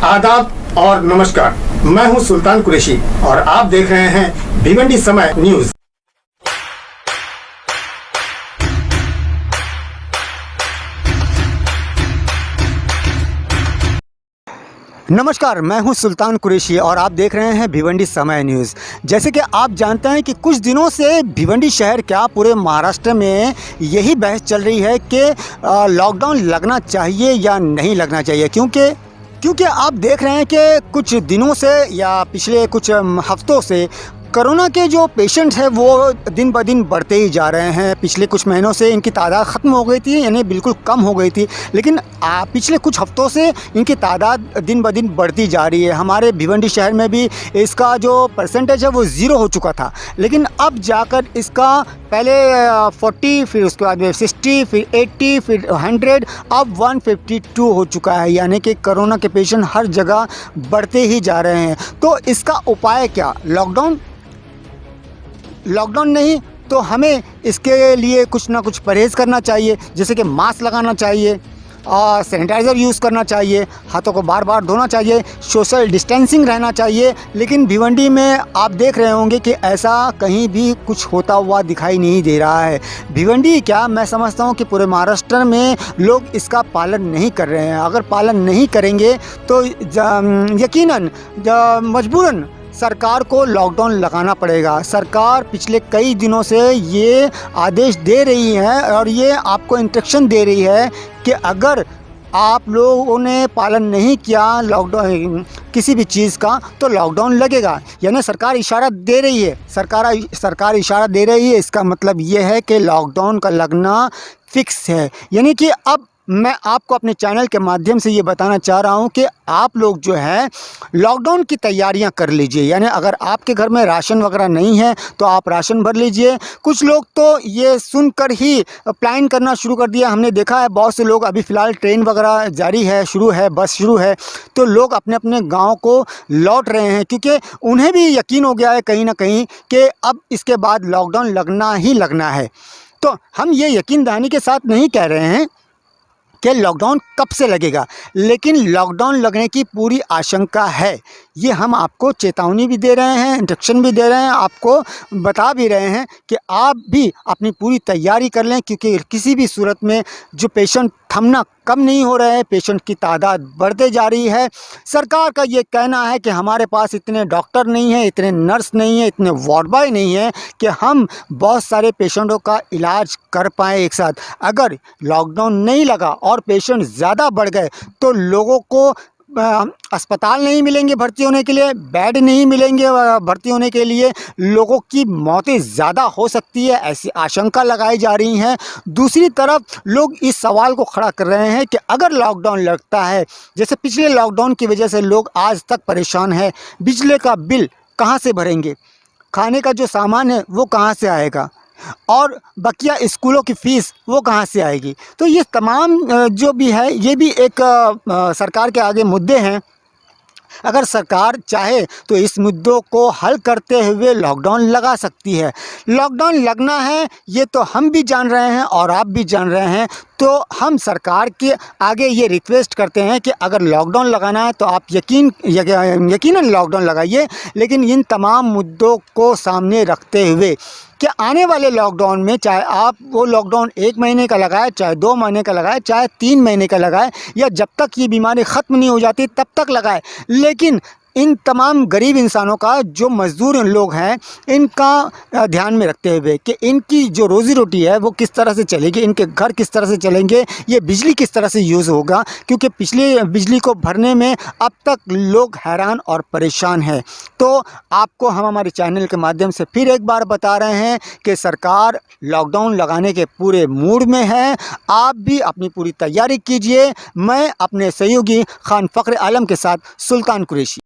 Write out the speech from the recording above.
आदाब और नमस्कार। मैं हूं सुल्तान कुरैशी और आप देख रहे हैं भिवंडी समय न्यूज। नमस्कार, मैं हूं सुल्तान कुरैशी और आप देख रहे हैं भिवंडी समय न्यूज़। जैसे कि आप जानते हैं कि कुछ दिनों से भिवंडी शहर क्या पूरे महाराष्ट्र में यही बहस चल रही है कि लॉकडाउन लगना चाहिए या नहीं लगना चाहिए, क्योंकि आप देख रहे हैं कि कुछ दिनों से या पिछले कुछ हफ्तों से कोरोना के जो पेशेंट्स हैं वो दिन ब दिन बढ़ते ही जा रहे हैं। पिछले कुछ महीनों से इनकी तादाद ख़त्म हो गई थी, यानी बिल्कुल कम हो गई थी, लेकिन पिछले कुछ हफ्तों से इनकी तादाद दिन ब दिन बढ़ती जा रही है। हमारे भिवंडी शहर में भी इसका जो परसेंटेज है वो 0 हो चुका था, लेकिन अब जाकर इसका पहले 40, फिर उसके बाद 60, फिर 80, फिर 100, अब 152 हो चुका है। यानी कि कोरोना के पेशेंट हर जगह बढ़ते ही जा रहे हैं। तो इसका उपाय क्या? लॉकडाउन नहीं तो हमें इसके लिए कुछ ना कुछ परहेज़ करना चाहिए, जैसे कि मास्क लगाना चाहिए और सैनिटाइज़र यूज़ करना चाहिए, हाथों को बार बार धोना चाहिए, सोशल डिस्टेंसिंग रहना चाहिए। लेकिन भिवंडी में आप देख रहे होंगे कि ऐसा कहीं भी कुछ होता हुआ दिखाई नहीं दे रहा है। भिवंडी क्या, मैं समझता हूँ कि पूरे महाराष्ट्र में लोग इसका पालन नहीं कर रहे हैं। अगर पालन नहीं करेंगे तो यकीनन मजबूरन सरकार को लॉकडाउन लगाना पड़ेगा। सरकार पिछले कई दिनों से ये आदेश दे रही है और ये आपको इंस्ट्रक्शन दे रही है कि अगर आप लोगों ने पालन नहीं किया लॉकडाउन किसी भी चीज़ का तो लॉकडाउन लगेगा। यानी सरकार इशारा दे रही है, सरकार इशारा दे रही है। इसका मतलब ये है कि लॉकडाउन का लगना फिक्स है। यानी कि अब मैं आपको अपने चैनल के माध्यम से ये बताना चाह रहा हूँ कि आप लोग जो है लॉकडाउन की तैयारियां कर लीजिए। यानी अगर आपके घर में राशन वगैरह नहीं है तो आप राशन भर लीजिए। कुछ लोग तो ये सुनकर ही प्लान करना शुरू कर दिया। हमने देखा है बहुत से लोग, अभी फ़िलहाल ट्रेन वगैरह जारी है, शुरू है, बस शुरू है, तो लोग अपने अपने गाँव को लौट रहे हैं, क्योंकि उन्हें भी यकीन हो गया है कहीं ना कहीं कि अब इसके बाद लॉकडाउन लगना ही लगना है। तो हम ये यकीन दहानी के साथ नहीं कह रहे हैं कि लॉकडाउन कब से लगेगा, लेकिन लॉकडाउन लगने की पूरी आशंका है। ये हम आपको चेतावनी भी दे रहे हैं, इंस्ट्रक्शन भी दे रहे हैं, आपको बता भी रहे हैं कि आप भी अपनी पूरी तैयारी कर लें, क्योंकि किसी भी सूरत में जो पेशेंट थमना कम नहीं हो रहे हैं, पेशेंट की तादाद बढ़ते जा रही है। सरकार का ये कहना है कि हमारे पास इतने डॉक्टर नहीं हैं, इतने नर्स नहीं हैं, इतने वार्ड बॉय नहीं हैं कि हम बहुत सारे पेशेंटों का इलाज कर पाएँ एक साथ। अगर लॉकडाउन नहीं लगा और पेशेंट ज़्यादा बढ़ गए तो लोगों को अस्पताल नहीं मिलेंगे भर्ती होने के लिए, बेड नहीं मिलेंगे भर्ती होने के लिए, लोगों की मौतें ज़्यादा हो सकती है, ऐसी आशंका लगाई जा रही हैं। दूसरी तरफ लोग इस सवाल को खड़ा कर रहे हैं कि अगर लॉकडाउन लगता है, जैसे पिछले लॉकडाउन की वजह से लोग आज तक परेशान हैं, बिजली का बिल कहाँ से भरेंगे, खाने का जो सामान है वो कहाँ से आएगा, और बकिया स्कूलों की फ़ीस वो कहाँ से आएगी। तो ये तमाम जो भी है ये भी एक सरकार के आगे मुद्दे हैं। अगर सरकार चाहे तो इस मुद्दों को हल करते हुए लॉकडाउन लगा सकती है। लॉकडाउन लगना है ये तो हम भी जान रहे हैं और आप भी जान रहे हैं। तो हम सरकार के आगे ये रिक्वेस्ट करते हैं कि अगर लॉकडाउन लगाना है तो आप यकीनन लॉकडाउन लगाइए, लेकिन इन तमाम मुद्दों को सामने रखते हुए कि आने वाले लॉकडाउन में चाहे आप वो लॉकडाउन 1 महीने का लगाए, चाहे 2 महीने का लगाए, चाहे 3 महीने का लगाए, या जब तक ये बीमारी ख़त्म नहीं हो जाती तब तक लगाए, लेकिन इन तमाम गरीब इंसानों का, जो मज़दूर लोग हैं, इनका ध्यान में रखते हुए कि इनकी जो रोज़ी रोटी है वो किस तरह से चलेगी, इनके घर किस तरह से चलेंगे, ये बिजली किस तरह से यूज़ होगा, क्योंकि पिछली बिजली को भरने में अब तक लोग हैरान और परेशान हैं। तो आपको हम हमारे चैनल के माध्यम से फिर एक बार बता रहे हैं कि सरकार लॉकडाउन लगाने के पूरे मूड में है। आप भी अपनी पूरी तैयारी कीजिए। मैं अपने सहयोगी खान फ़ख्र आलम के साथ सुल्तान कुरैशी।